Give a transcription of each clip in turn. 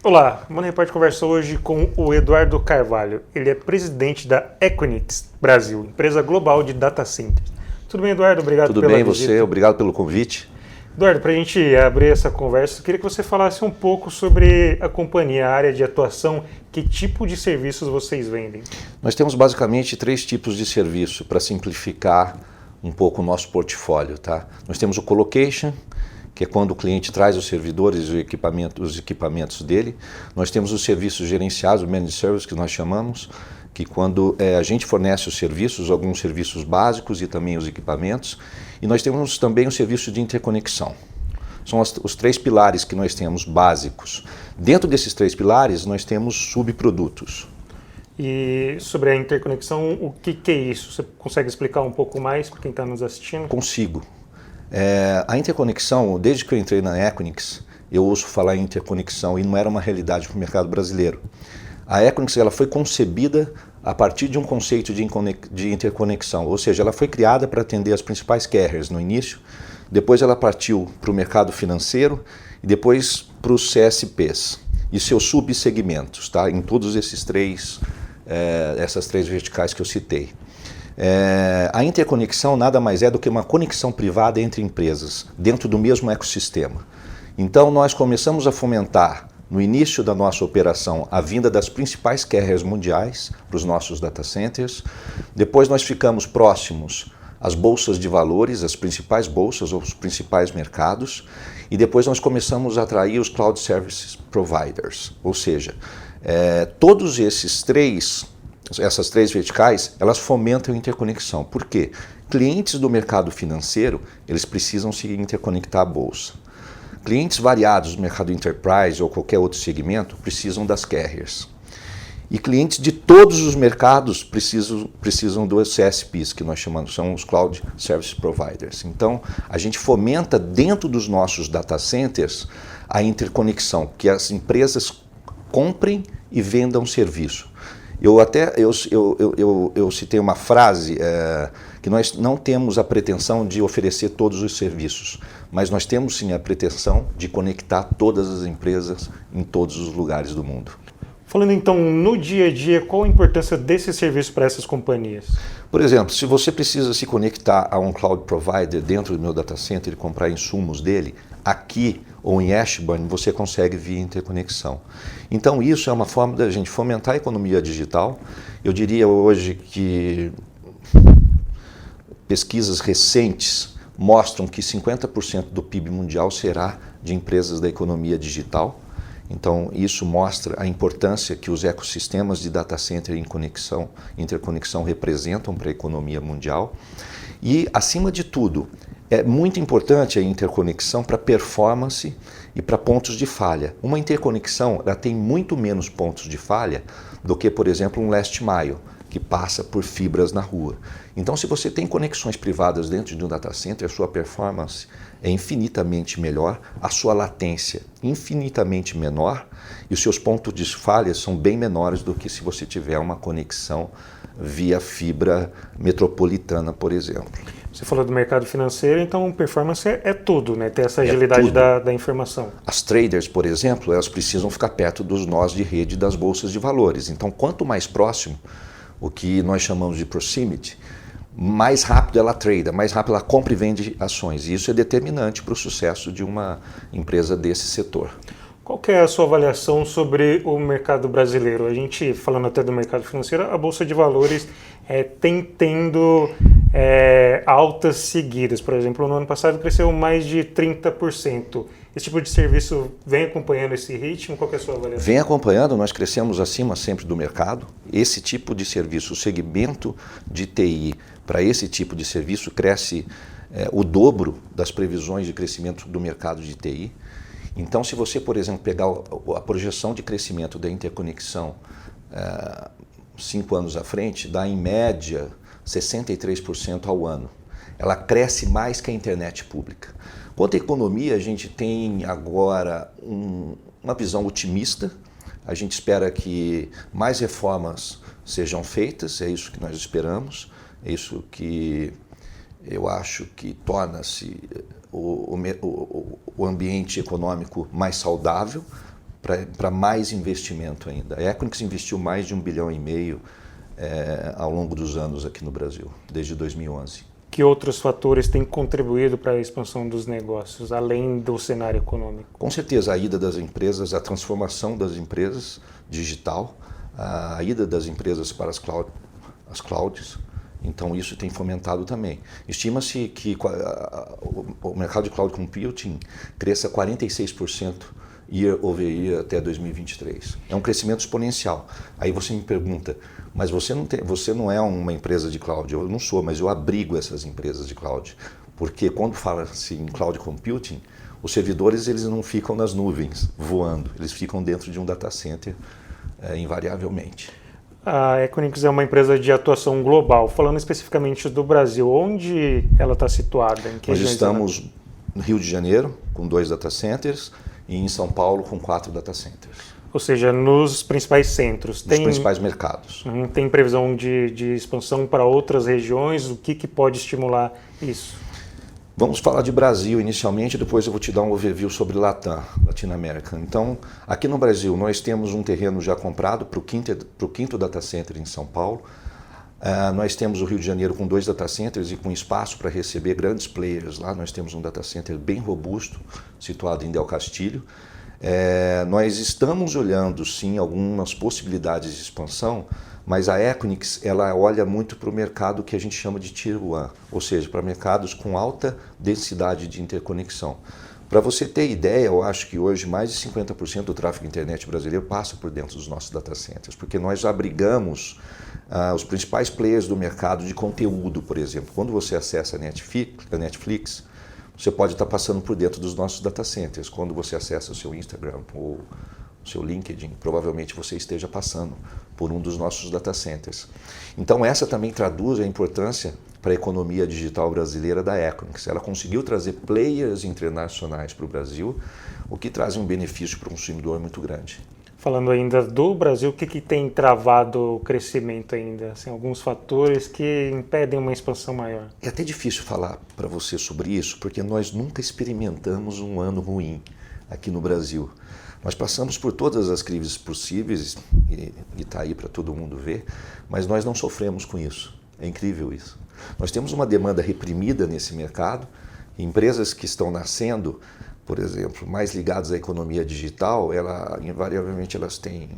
Olá, o Mano Repórter conversa hoje com o Eduardo Carvalho. Ele é presidente da Equinix Brasil, empresa global de data centers. Tudo bem, Eduardo? Obrigado Tudo pela bem, visita. você? Obrigado pelo convite. Eduardo, para a gente abrir essa conversa, eu queria que você falasse um pouco sobre a companhia, a área de atuação, que tipo de serviços vocês vendem? Nós temos basicamente 3 tipos de serviço para simplificar um pouco o nosso portfólio, tá? Nós temos o colocation, que é quando o cliente traz os servidores e os equipamentos dele. Nós temos os serviços gerenciados, o managed service, que nós chamamos, que quando a gente fornece os serviços, alguns serviços básicos e também os equipamentos. E nós temos também o serviço de interconexão. São os 3 pilares que nós temos básicos. Dentro desses 3 pilares, nós temos subprodutos. E sobre a interconexão, o que é isso? Você consegue explicar um pouco mais para quem está nos assistindo? Consigo. A interconexão, desde que eu entrei na Equinix, eu ouço falar em interconexão e não era uma realidade para o mercado brasileiro. A Equinix ela foi concebida a partir de um conceito de interconexão, ou seja, ela foi criada para atender as principais carriers no início, depois ela partiu para o mercado financeiro e depois para os CSPs e seus subsegmentos, tá? Em todos essas 3 verticais que eu citei. A interconexão nada mais é do que uma conexão privada entre empresas, dentro do mesmo ecossistema. Então nós começamos a fomentar, no início da nossa operação, a vinda das principais carriers mundiais para os nossos data centers. Depois nós ficamos próximos às bolsas de valores, as principais bolsas ou os principais mercados. E depois nós começamos a atrair os Cloud Services Providers, ou seja, todos essas 3 verticais, elas fomentam a interconexão. Por quê? Clientes do mercado financeiro, eles precisam se interconectar à bolsa. Clientes variados do mercado enterprise ou qualquer outro segmento precisam das carriers. E clientes de todos os mercados precisam dos CSPs, que nós chamamos, são os Cloud Service Providers. Então, a gente fomenta dentro dos nossos data centers a interconexão, que as empresas comprem e vendam serviço. Eu citei uma frase que nós não temos a pretensão de oferecer todos os serviços, mas nós temos sim a pretensão de conectar todas as empresas em todos os lugares do mundo. Falando então no dia a dia, qual a importância desse serviço para essas companhias? Por exemplo, se você precisa se conectar a um cloud provider dentro do meu data center e comprar insumos dele, aqui ou em Ashburn você consegue via interconexão. Então isso é uma forma da gente fomentar a economia digital. Eu diria hoje que pesquisas recentes mostram que 50% do PIB mundial será de empresas da economia digital. Então isso mostra a importância que os ecossistemas de data center e interconexão representam para a economia mundial. E, acima de tudo, é muito importante a interconexão para performance e para pontos de falha. Uma interconexão ela tem muito menos pontos de falha do que, por exemplo, um last mile, que passa por fibras na rua. Então, se você tem conexões privadas dentro de um data center, a sua performance é infinitamente melhor, a sua latência infinitamente menor e os seus pontos de falha são bem menores do que se você tiver uma conexão via fibra metropolitana, por exemplo. Você falou do mercado financeiro, então performance é tudo, né? Ter essa agilidade da informação. As traders, por exemplo, elas precisam ficar perto dos nós de rede das bolsas de valores. Então, quanto mais próximo, o que nós chamamos de proximity, mais rápido ela trada, mais rápido ela compra e vende ações. E isso é determinante para o sucesso de uma empresa desse setor. Qual que é a sua avaliação sobre o mercado brasileiro? A gente, falando até do mercado financeiro, a Bolsa de Valores tem tendo altas seguidas. Por exemplo, no ano passado cresceu mais de 30%. Esse tipo de serviço vem acompanhando esse ritmo? Qual que é a sua avaliação? Vem acompanhando, nós crescemos acima sempre do mercado. Esse tipo de serviço, o segmento de TI para esse tipo de serviço cresce o dobro das previsões de crescimento do mercado de TI. Então, se você, por exemplo, pegar a projeção de crescimento da interconexão 5 anos à frente, dá em média 63% ao ano. Ela cresce mais que a internet pública. Quanto à economia, a gente tem agora uma visão otimista. A gente espera que mais reformas sejam feitas, é isso que nós esperamos, é isso que eu acho que torna-se o ambiente econômico mais saudável para mais investimento ainda. A Equinix investiu mais de 1,5 bilhão ao longo dos anos aqui no Brasil, desde 2011. Que outros fatores têm contribuído para a expansão dos negócios, além do cenário econômico? Com certeza, a ida das empresas, a transformação das empresas digital, a ida das empresas para as clouds. Então, isso tem fomentado também. Estima-se que o mercado de cloud computing cresça 46% year over year até 2023. É um crescimento exponencial. Aí você me pergunta, mas você não é uma empresa de cloud? Eu não sou, mas eu abrigo essas empresas de cloud. Porque quando fala-se em cloud computing, os servidores eles não ficam nas nuvens voando, eles ficam dentro de um data center invariavelmente. A Equinix é uma empresa de atuação global. Falando especificamente do Brasil, onde ela está situada? Em que Nós estamos no Rio de Janeiro, com 2 data centers, e em São Paulo, com 4 data centers. Ou seja, nos principais centros. Nos principais mercados. Tem previsão de expansão para outras regiões? O que pode estimular isso? Vamos falar de Brasil inicialmente, depois eu vou te dar um overview sobre Latam, Latinoamérica. Então, aqui no Brasil, nós temos um terreno já comprado para o quinto data center em São Paulo. Nós temos o Rio de Janeiro com 2 data centers e com espaço para receber grandes players. Lá nós temos um data center bem robusto, situado em Del Castillo. Nós estamos olhando, sim, algumas possibilidades de expansão, mas a Equinix ela olha muito para o mercado que a gente chama de Tier 1, ou seja, para mercados com alta densidade de interconexão. Para você ter ideia, eu acho que hoje mais de 50% do tráfego internet brasileiro passa por dentro dos nossos data centers, porque nós abrigamos os principais players do mercado de conteúdo, por exemplo. Quando você acessa a Netflix, você pode estar passando por dentro dos nossos data centers. Quando você acessa o seu Instagram ou o seu LinkedIn, provavelmente você esteja passando por um dos nossos data centers. Então essa também traduz a importância para a economia digital brasileira da Equinix. Ela conseguiu trazer players internacionais para o Brasil, o que traz um benefício para o consumidor muito grande. Falando ainda do Brasil, o que tem travado o crescimento ainda? Assim, alguns fatores que impedem uma expansão maior? É até difícil falar para você sobre isso, porque nós nunca experimentamos um ano ruim aqui no Brasil. Nós passamos por todas as crises possíveis, e está aí para todo mundo ver, mas nós não sofremos com isso. É incrível isso. Nós temos uma demanda reprimida nesse mercado, empresas que estão nascendo, por exemplo, mais ligadas à economia digital, invariavelmente elas têm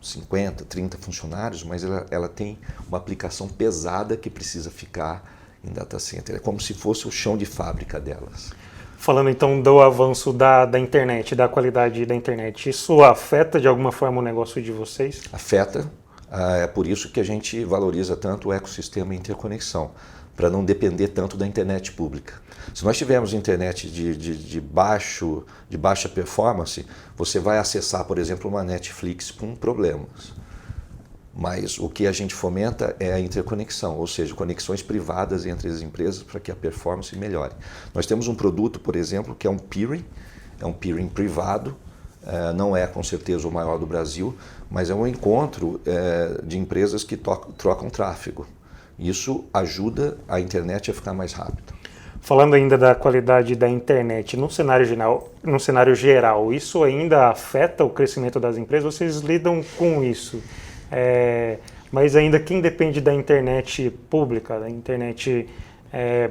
50, 30 funcionários, mas ela tem uma aplicação pesada que precisa ficar em data center. É como se fosse o chão de fábrica delas. Falando então do avanço da internet, da qualidade da internet, isso afeta de alguma forma o negócio de vocês? Afeta, é por isso que a gente valoriza tanto o ecossistema interconexão, para não depender tanto da internet pública. Se nós tivermos internet de baixa performance, você vai acessar, por exemplo, uma Netflix com problemas. Mas o que a gente fomenta é a interconexão, ou seja, conexões privadas entre as empresas para que a performance melhore. Nós temos um produto, por exemplo, que é um peering privado, não é com certeza o maior do Brasil, mas é um encontro de empresas que trocam tráfego. Isso ajuda a internet a ficar mais rápida. Falando ainda da qualidade da internet, no cenário geral, isso ainda afeta o crescimento das empresas? Vocês lidam com isso? Mas ainda quem depende da internet pública, da internet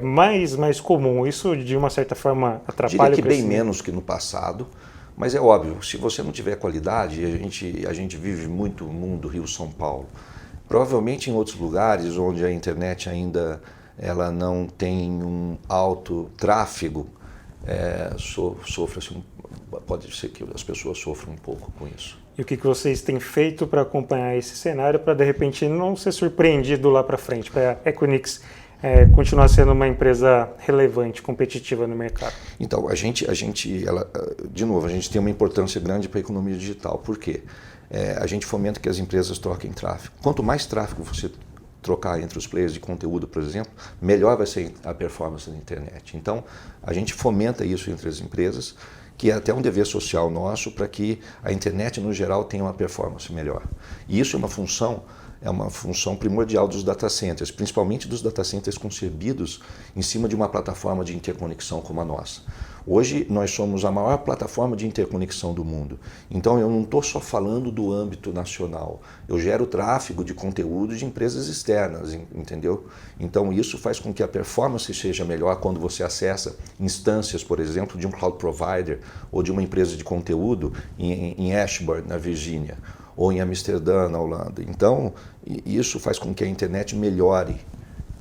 mais comum, isso de uma certa forma atrapalha o crescimento? Diria que bem menos que no passado, mas é óbvio, se você não tiver qualidade, a gente vive muito o mundo Rio-São Paulo. Provavelmente em outros lugares onde a internet ainda ela não tem um alto tráfego, pode ser que as pessoas sofram um pouco com isso. E o que vocês têm feito para acompanhar esse cenário, para de repente não ser surpreendido lá para frente, para a Equinix continuar sendo uma empresa relevante, competitiva no mercado? Então, de novo, a gente tem uma importância grande para a economia digital. Por quê? A gente fomenta que as empresas troquem tráfego. Quanto mais tráfego você trocar entre os players de conteúdo, por exemplo, melhor vai ser a performance da internet. Então, a gente fomenta isso entre as empresas, que é até um dever social nosso para que a internet, no geral, tenha uma performance melhor. E isso é uma função é uma função primordial dos data centers, principalmente dos data centers concebidos em cima de uma plataforma de interconexão como a nossa. Hoje nós somos a maior plataforma de interconexão do mundo. Então eu não estou só falando do âmbito nacional. Eu gero tráfego de conteúdo de empresas externas, entendeu? Então isso faz com que a performance seja melhor quando você acessa instâncias, por exemplo, de um cloud provider ou de uma empresa de conteúdo em Ashburn, na Virgínia, ou em Amsterdã, na Holanda. Então isso faz com que a internet melhore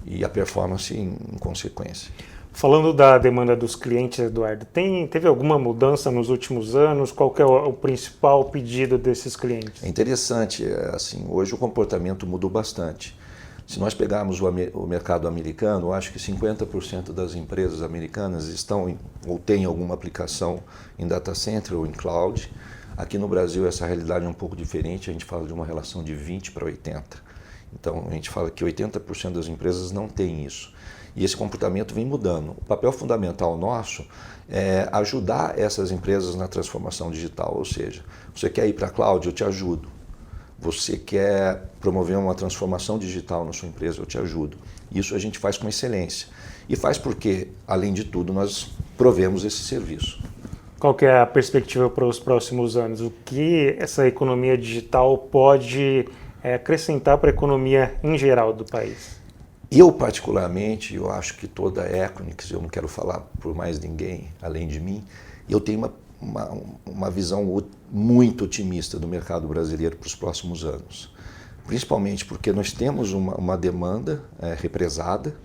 e a performance em consequência. Falando da demanda dos clientes, Eduardo, teve alguma mudança nos últimos anos? Qual que é o principal pedido desses clientes? É interessante, assim, hoje o comportamento mudou bastante. Se nós pegarmos o mercado americano, eu acho que 50% das empresas americanas estão ou têm alguma aplicação em data center ou em cloud. Aqui no Brasil essa realidade é um pouco diferente, a gente fala de uma relação de 20 para 80. Então a gente fala que 80% das empresas não têm isso. E esse comportamento vem mudando. O papel fundamental nosso é ajudar essas empresas na transformação digital, ou seja, você quer ir para a cloud, eu te ajudo. Você quer promover uma transformação digital na sua empresa, eu te ajudo. Isso a gente faz com excelência. E faz porque, além de tudo, nós provemos esse serviço. Qual que é a perspectiva para os próximos anos? O que essa economia digital pode acrescentar para a economia em geral do país? Eu, particularmente, eu acho que toda a Equinix, eu não quero falar por mais ninguém além de mim, eu tenho uma visão muito otimista do mercado brasileiro para os próximos anos. Principalmente porque nós temos uma demanda represada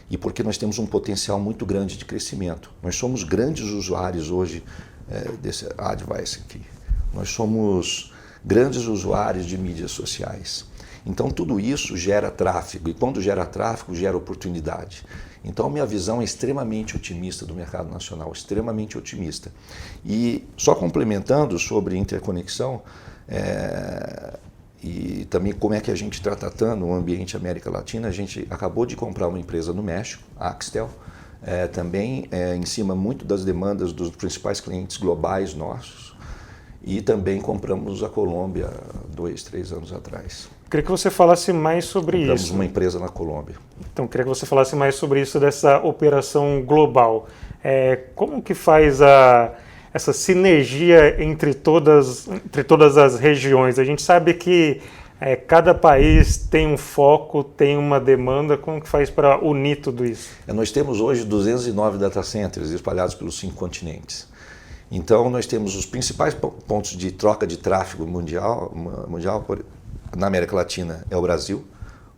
e porque nós temos um potencial muito grande de crescimento. Nós somos grandes usuários hoje desse device aqui. Nós somos grandes usuários de mídias sociais. Então tudo isso gera tráfego e quando gera tráfego, gera oportunidade. Então minha visão é extremamente otimista do mercado nacional, extremamente otimista. E só complementando sobre interconexão e também como é que a gente está tratando o ambiente América Latina, a gente acabou de comprar uma empresa no México, a Axtel, também em cima muito das demandas dos principais clientes globais nossos. E também compramos a Colômbia 2, 3 anos atrás. Queria que você falasse mais sobre isso. Compramos uma empresa na Colômbia. Então, queria que você falasse mais sobre isso, dessa operação global. Como que faz essa sinergia entre todas as regiões? A gente sabe que cada país tem um foco, tem uma demanda. Como que faz para unir tudo isso? Nós temos hoje 209 data centers espalhados pelos 5 continentes. Então, nós temos os principais pontos de troca de tráfego mundial na América Latina é o Brasil,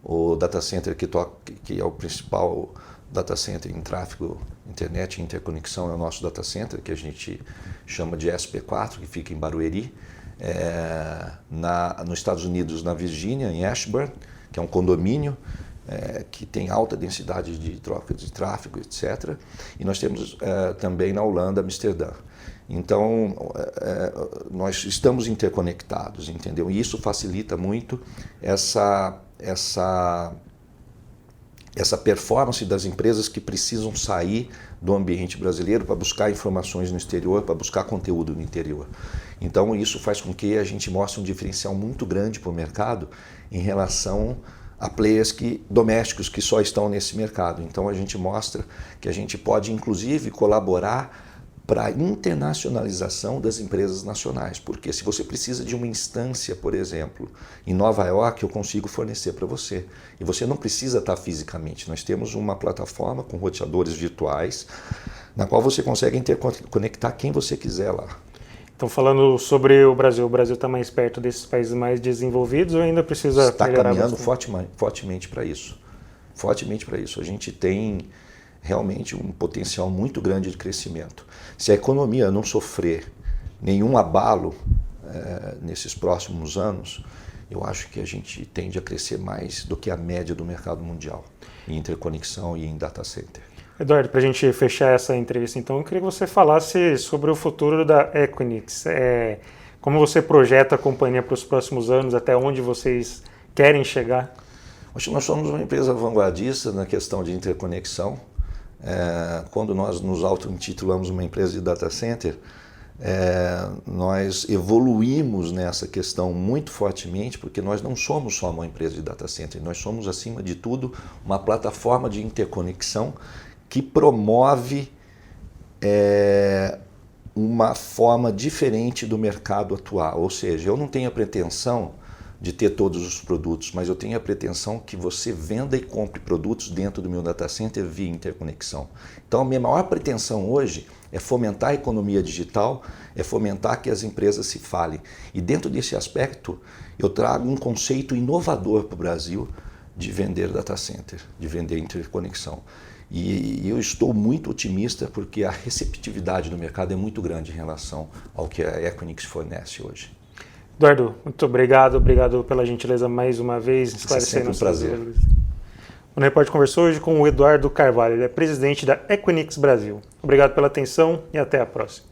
o data center que é o principal data center em tráfego, internet e interconexão é o nosso data center, que a gente chama de SP4, que fica em Barueri, nos Estados Unidos, na Virgínia, em Ashburn, que é um condomínio, que tem alta densidade de troca de tráfego, etc. E nós temos também na Holanda, Amsterdã. Então, nós estamos interconectados, entendeu? E isso facilita muito essa performance das empresas que precisam sair do ambiente brasileiro para buscar informações no exterior, para buscar conteúdo no interior. Então, isso faz com que a gente mostre um diferencial muito grande para o mercado em relação a players domésticos que só estão nesse mercado. Então, a gente mostra que a gente pode, inclusive, colaborar para a internacionalização das empresas nacionais, porque se você precisa de uma instância, por exemplo, em Nova York, eu consigo fornecer para você. E você não precisa estar fisicamente. Nós temos uma plataforma com roteadores virtuais, na qual você consegue interconectar quem você quiser lá. Então, falando sobre o Brasil está mais perto desses países mais desenvolvidos ou ainda precisa melhorar? Está caminhando fortemente para isso. Fortemente para isso. A gente tem realmente um potencial muito grande de crescimento. Se a economia não sofrer nenhum abalo nesses próximos anos, eu acho que a gente tende a crescer mais do que a média do mercado mundial em interconexão e em data center. Eduardo, para a gente fechar essa entrevista, então, eu queria que você falasse sobre o futuro da Equinix. Como você projeta a companhia para os próximos anos, até onde vocês querem chegar? Nós somos uma empresa vanguardista na questão de interconexão. Quando nós nos auto-intitulamos uma empresa de data center, nós evoluímos nessa questão muito fortemente, porque nós não somos só uma empresa de data center, nós somos, acima de tudo, uma plataforma de interconexão que promove uma forma diferente do mercado atual. Ou seja, eu não tenho a pretensão de ter todos os produtos, mas eu tenho a pretensão que você venda e compre produtos dentro do meu data center via interconexão. Então, a minha maior pretensão hoje é fomentar a economia digital, é fomentar que as empresas se falem. E dentro desse aspecto, eu trago um conceito inovador para o Brasil de vender data center, de vender interconexão. E eu estou muito otimista porque a receptividade do mercado é muito grande em relação ao que a Equinix fornece hoje. Eduardo, muito obrigado pela gentileza mais uma vez, esclarecendo nossas prazer. dúvidas. O Repórter conversou hoje com o Eduardo Carvalho, ele é presidente da Equinix Brasil. Obrigado pela atenção e até a próxima.